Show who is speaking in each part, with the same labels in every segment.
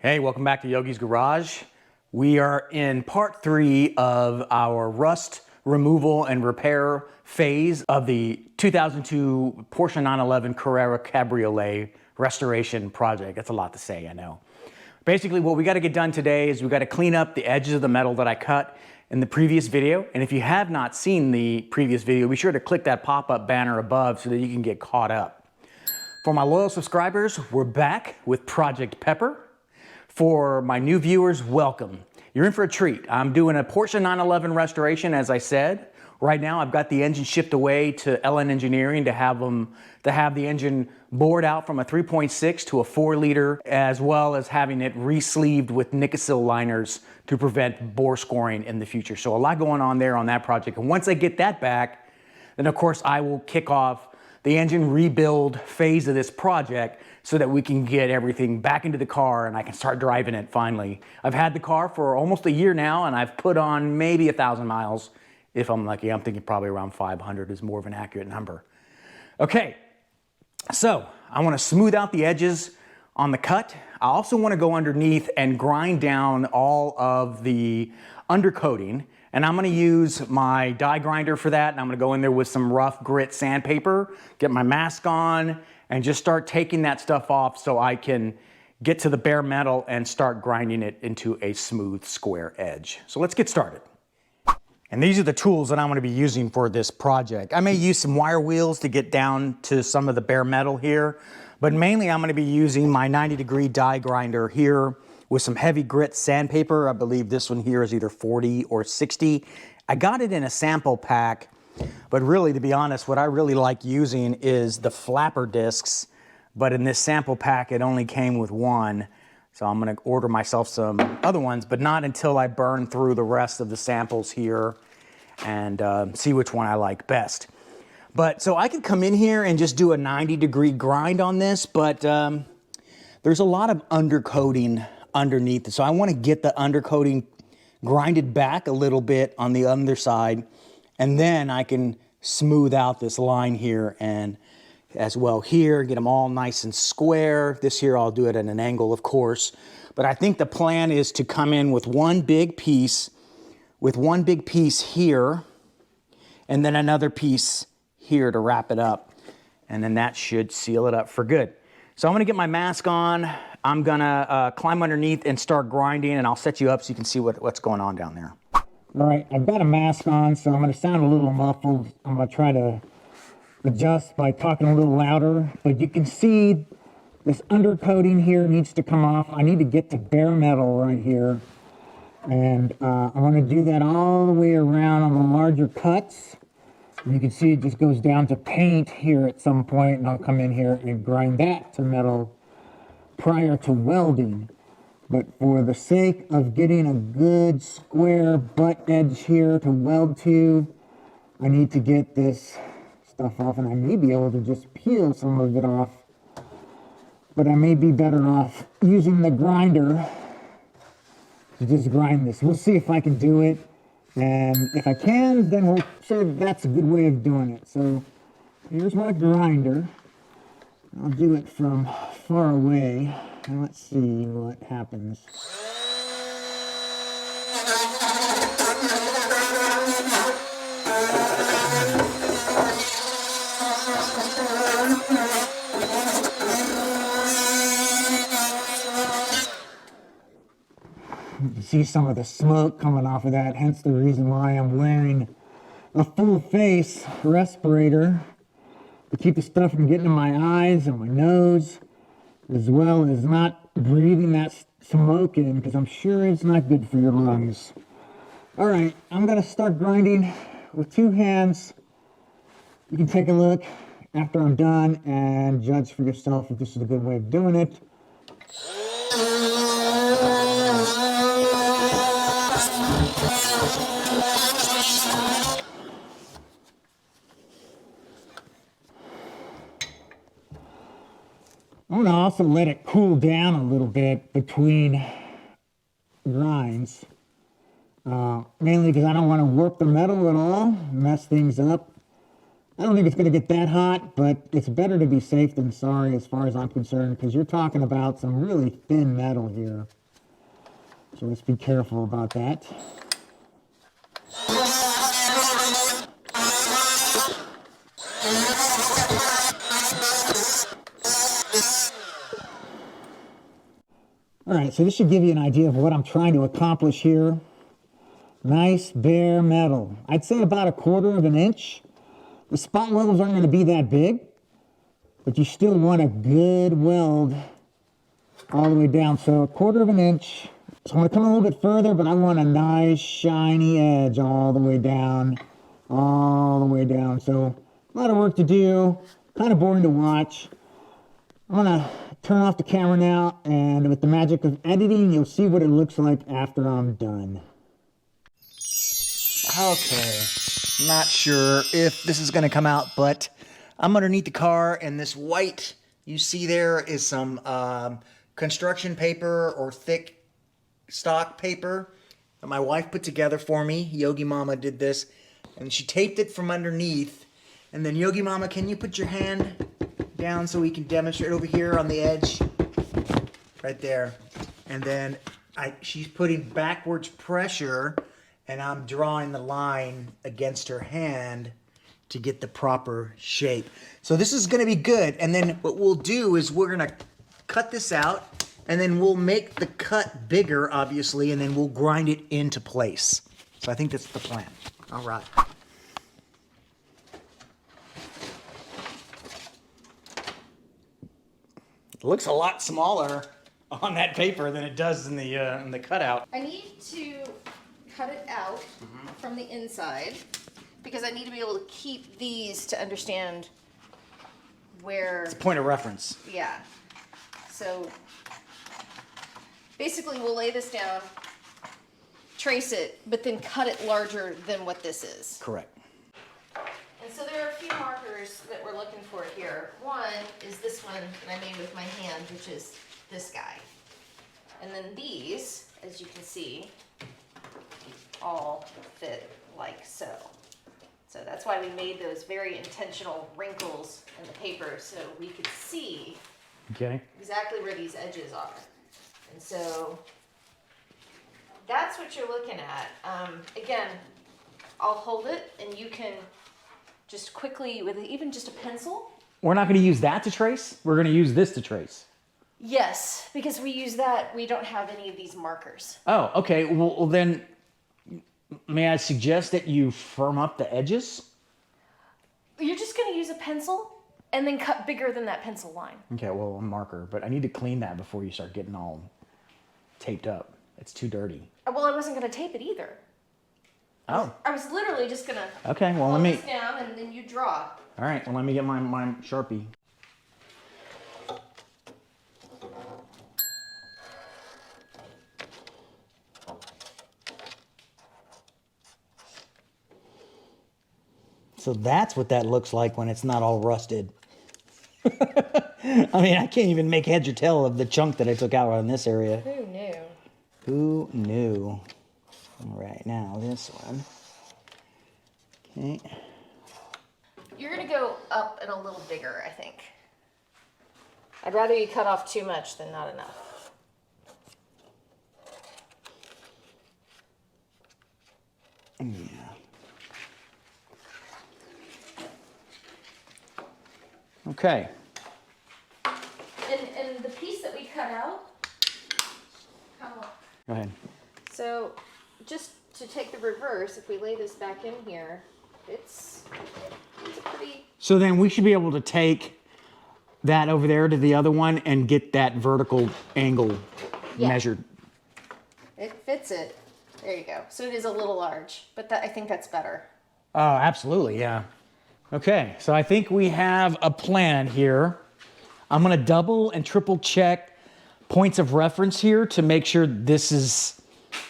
Speaker 1: Hey, welcome back to Yogi's Garage. We are in part 3 of our rust removal and repair phase of the 2002 Porsche 911 Carrera Cabriolet restoration project. That's a lot to say, I know. Basically, what we got to get done today is we got to clean up the edges of the metal that I cut in the previous video. And if you have not seen the previous video, be sure to click that pop-up banner above so that you can get caught up. For my loyal subscribers, we're back with Project Pepper. For my new viewers, welcome. You're in for a treat. I'm doing a Porsche 911 restoration, as I said. Right now, I've got the engine shipped away to LN Engineering to have the engine bored out from a 3.6 to a 4-liter, as well as having it re-sleeved with Nikasil liners to prevent bore scoring in the future. So a lot going on there on that project. And once I get that back, then of course I will kick off the engine rebuild phase of this project so that we can get everything back into the car and I can start driving it finally. I've had the car for almost a year now and I've put on maybe 1,000 miles. If I'm lucky, I'm thinking probably around 500 is more of an accurate number. Okay, so I want to smooth out the edges on the cut. I also want to go underneath and grind down all of the undercoating. And I'm going to use my die grinder for that. And I'm going to go in there with some rough grit sandpaper, get my mask on, and just start taking that stuff off so I can get to the bare metal and start grinding it into a smooth square edge. So let's get started. And these are the tools that I'm going to be using for this project. I may use some wire wheels to get down to some of the bare metal here, but mainly I'm going to be using my 90-degree die grinder here with some heavy grit sandpaper. I believe this one here is either 40 or 60. I got it in a sample pack, but really, to be honest, what I really like using is the flapper discs, but in this sample pack, it only came with one. So I'm gonna order myself some other ones, but not until I burn through the rest of the samples here and see which one I like best. But so I could come in here and just do a 90-degree grind on this, but there's a lot of undercoating underneath. So I want to get the undercoating grinded back a little bit on the underside, and then I can smooth out this line here and as well here, get them all nice and square. This here I'll do it at an angle, of course, but I think the plan is to come in with one big piece here and then another piece here to wrap it up, and then that should seal it up for good. So I'm gonna get my mask on. I'm gonna climb underneath and start grinding, and I'll set you up so you can see what's going on down there. All right, I've got a mask on, so I'm gonna sound a little muffled. I'm gonna try to adjust by talking a little louder, but you can see this undercoating here needs to come off. I need to get to bare metal right here, and I wanna do that all the way around on the larger cuts. And you can see it just goes down to paint here at some point, and I'll come in here and grind that to metal prior to welding. But for the sake of getting a good square butt edge here to weld to, I need to get this stuff off, and I may be able to just peel some of it off, but I may be better off using the grinder to just grind this. We'll see if I can do it, and if I can, then we'll say that's a good way of doing it. So here's my grinder. I'll do it from far away, and let's see what happens. You can see some of the smoke coming off of that, hence the reason why I'm wearing a full face respirator to keep the stuff from getting in my eyes and my nose, as well as not breathing that smoke in, because I'm sure it's not good for your lungs. All right, I'm gonna start grinding with 2 hands. You can take a look after I'm done and judge for yourself if this is a good way of doing it. I'm gonna also let it cool down a little bit between grinds, mainly because I don't want to warp the metal at all, mess things up.
Speaker 2: I don't think it's going to get that hot, but it's better to be safe than sorry as far as I'm concerned, because you're talking about some really thin metal here. So let's be careful about that. All right, so this should give you an idea of what I'm trying to accomplish here. Nice bare metal. I'd say about 1/4 of an inch. The spot welds aren't going to be that big, but you still want a good weld all the way down. So 1/4 of an inch. So I'm going to come a little bit further, but I want a nice shiny edge all the way down. All the way down. So a lot of work to do. Kind of boring to watch. I'm going to turn off the camera now, and with the magic of editing, you'll see what it looks like after I'm done.
Speaker 1: Okay, not sure if this is going to come out, but I'm underneath the car, and this white you see there is some construction paper or thick stock paper that my wife put together for me. Yogi Mama did this, and she taped it from underneath. And then Yogi Mama, can you put your hand down so we can demonstrate over here on the edge? Right there. And then she's putting backwards pressure, and I'm drawing the line against her hand to get the proper shape. So this is going to be good. And then what we'll do is we're going to cut this out, and then we'll make the cut bigger, obviously, and then we'll grind it into place. So I think that's the plan. All right. It looks a lot smaller on that paper than it does in the cutout.
Speaker 3: I need to cut it out from the inside because I need to be able to keep these to understand where...
Speaker 1: It's a point of reference.
Speaker 3: Yeah. So basically we'll lay this down, trace it, but then cut it larger than what this is.
Speaker 1: Correct.
Speaker 3: And so there are a few markers that we're looking for here. One is this one that I made with my hand, which is this guy. And then these, as you can see, all fit like so. So that's why we made those very intentional wrinkles in the paper so we could see exactly where these edges are. And so that's what you're looking at. Again, I'll hold it and you can just quickly, with even just a pencil.
Speaker 1: We're not going to use that to trace. We're going to use this to trace.
Speaker 3: Yes, because we use that. We don't have any of these markers.
Speaker 1: Oh, okay. Well, then, may I suggest that you firm up the edges?
Speaker 3: You're just going to use a pencil and then cut bigger than that pencil line.
Speaker 1: Okay, well, a marker. But I need to clean that before you start getting all taped up. It's too dirty.
Speaker 3: Well, I wasn't going to tape it either.
Speaker 1: Oh.
Speaker 3: I was literally just going to
Speaker 1: okay, well, let me...
Speaker 3: this down and then you draw.
Speaker 1: All right, well, let me get my Sharpie. So that's what that looks like when it's not all rusted. I mean, I can't even make heads or tail of the chunk that I took out in this area.
Speaker 3: Who knew?
Speaker 1: Who knew? All right, now this one. Okay.
Speaker 3: You're going to go up and a little bigger, I think. I'd rather you cut off too much than not enough.
Speaker 1: Yeah. Okay.
Speaker 3: And the piece that we cut out, come on.
Speaker 1: Go ahead.
Speaker 3: So just to take the reverse, if we lay this back in here, it's a pretty...
Speaker 1: So then we should be able to take that over there to the other one and get that vertical angle measured.
Speaker 3: It fits it. There you go. So it is a little large, but I think that's better.
Speaker 1: Oh, absolutely, yeah. Okay, so I think we have a plan here. I'm gonna double and triple check points of reference here to make sure this is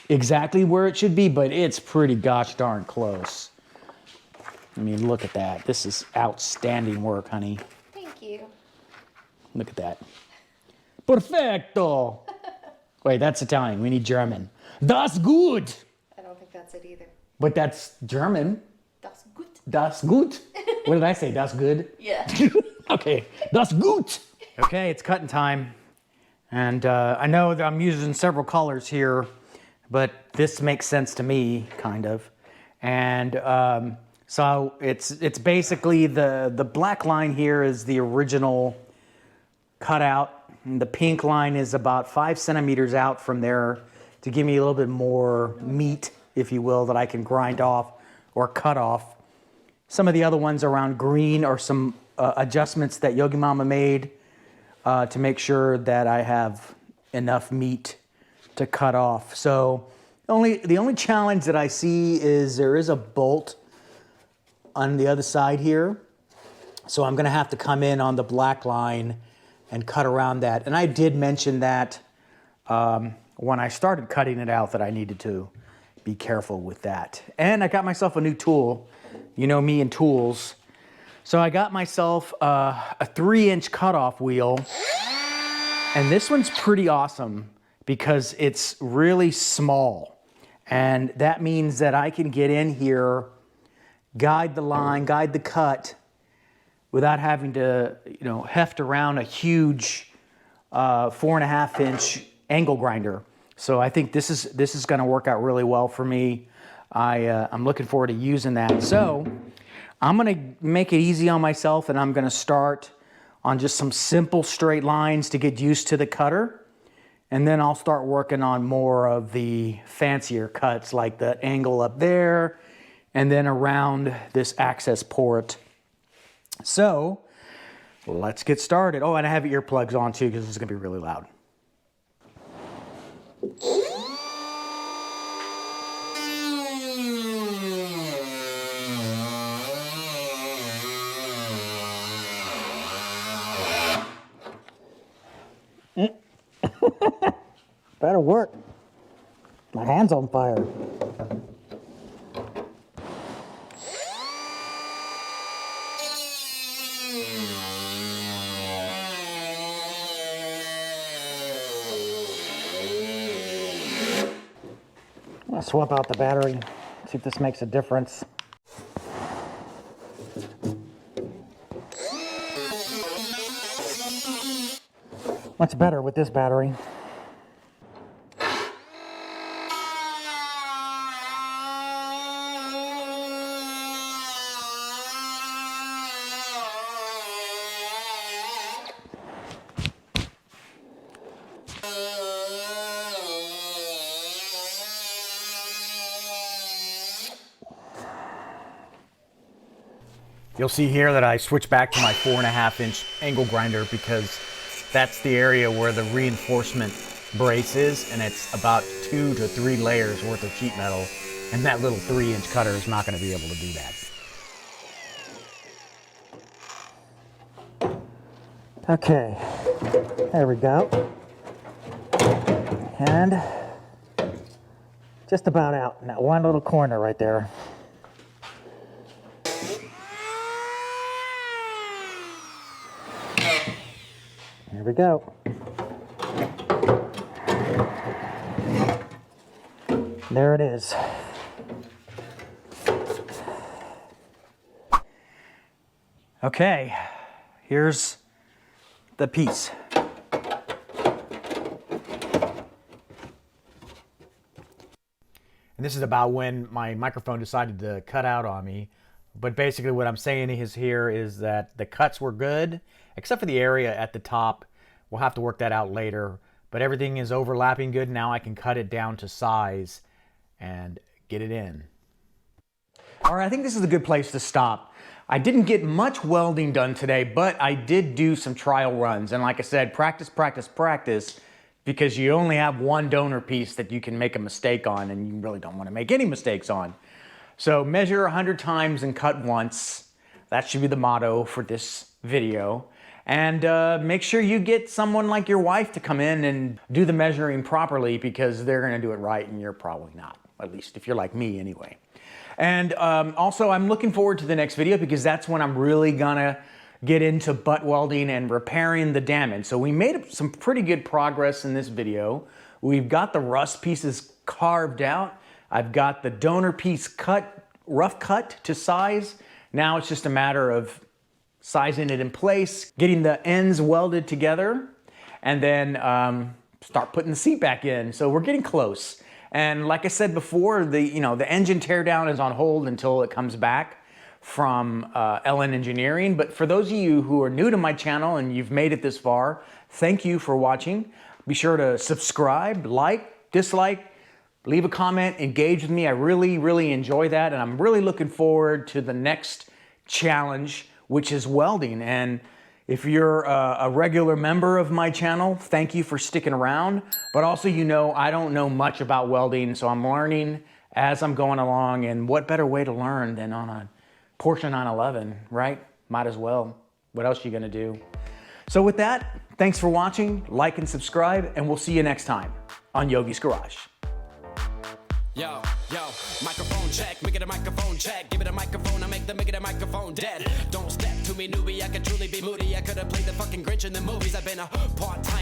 Speaker 1: exactly where it should be, but it's pretty gosh darn close. I mean, look at that. This is outstanding work, honey.
Speaker 3: Thank you.
Speaker 1: Look at that. Perfecto. Wait, that's Italian. We need German. Das gut.
Speaker 3: I don't think that's it either.
Speaker 1: But that's German.
Speaker 3: Das gut.
Speaker 1: Das gut. What did I say? That's good?
Speaker 3: Yeah.
Speaker 1: Okay, that's good. Okay, it's cutting time. And I know that I'm using several colors here, but this makes sense to me, kind of. And so it's basically the black line here is the original cutout. And the pink line is about 5 centimeters out from there to give me a little bit more meat, if you will, that I can grind off or cut off. Some of the other ones around green are some adjustments that Yogi Mama made to make sure that I have enough meat to cut off. So the only challenge that I see is there is a bolt on the other side here. So I'm gonna have to come in on the black line and cut around that. And I did mention that when I started cutting it out that I needed to be careful with that. And I got myself a new tool. You know me and tools. So I got myself a 3-inch cutoff wheel. And this one's pretty awesome because it's really small. And that means that I can get in here, guide the line, guide the cut, without having to, heft around a huge 4.5-inch angle grinder. So I think this is going to work out really well for me. I'm looking forward to using that. So I'm going to make it easy on myself, and I'm going to start on just some simple straight lines to get used to the cutter. And then I'll start working on more of the fancier cuts, like the angle up there, and then around this access port. So let's get started. Oh, and I have earplugs on too because this is going to be really loud.
Speaker 2: Better work. My hand's on fire. I'll swap out the battery, see if this makes a difference. Much better with this battery.
Speaker 1: You'll see here that I switched back to my 4.5-inch angle grinder because that's the area where the reinforcement brace is, and it's about 2 to 3 layers worth of sheet metal, and that little 3-inch cutter is not going to be able to do that.
Speaker 2: Okay, there we go. And just about out in that one little corner right there. Here we go. There it is.
Speaker 1: Okay, here's the piece. And this is about when my microphone decided to cut out on me. But basically what I'm saying here is that the cuts were good, except for the area at the top. We'll have to work that out later. But everything is overlapping good. Now I can cut it down to size and get it in. All right, I think this is a good place to stop. I didn't get much welding done today, but I did do some trial runs. And like I said, practice, practice, practice, because you only have one donor piece that you can make a mistake on, and you really don't want to make any mistakes on. So measure 100 times and cut once. That should be the motto for this video. And make sure you get someone like your wife to come in and do the measuring properly, because they're going to do it right and you're probably not, at least if you're like me anyway. And also I'm looking forward to the next video, because that's when I'm really gonna get into butt welding and repairing the damage. So we made some pretty good progress in this video. We've got the rust pieces carved out. I've got the donor piece cut, rough cut to size. Now it's just a matter of sizing it in place, getting the ends welded together, and then start putting the seat back in. So we're getting close. And like I said before, the engine teardown is on hold until it comes back from LN Engineering. But for those of you who are new to my channel and you've made it this far, thank you for watching. Be sure to subscribe, like, dislike, leave a comment, engage with me. I really, really enjoy that. And I'm really looking forward to the next challenge, which is welding. And if you're a regular member of my channel, thank you for sticking around. But also, I don't know much about welding, so I'm learning as I'm going along. And what better way to learn than on a Porsche 911, right? Might as well. What else are you gonna do? So with that, thanks for watching, like and subscribe, and we'll see you next time on Yogi's Garage.
Speaker 4: Yo, microphone check, make it a microphone check. Give it a microphone, I make the microphone dead. Don't step to me, newbie, I could truly be moody. I could have played the fucking Grinch in the movies. I've been a part-time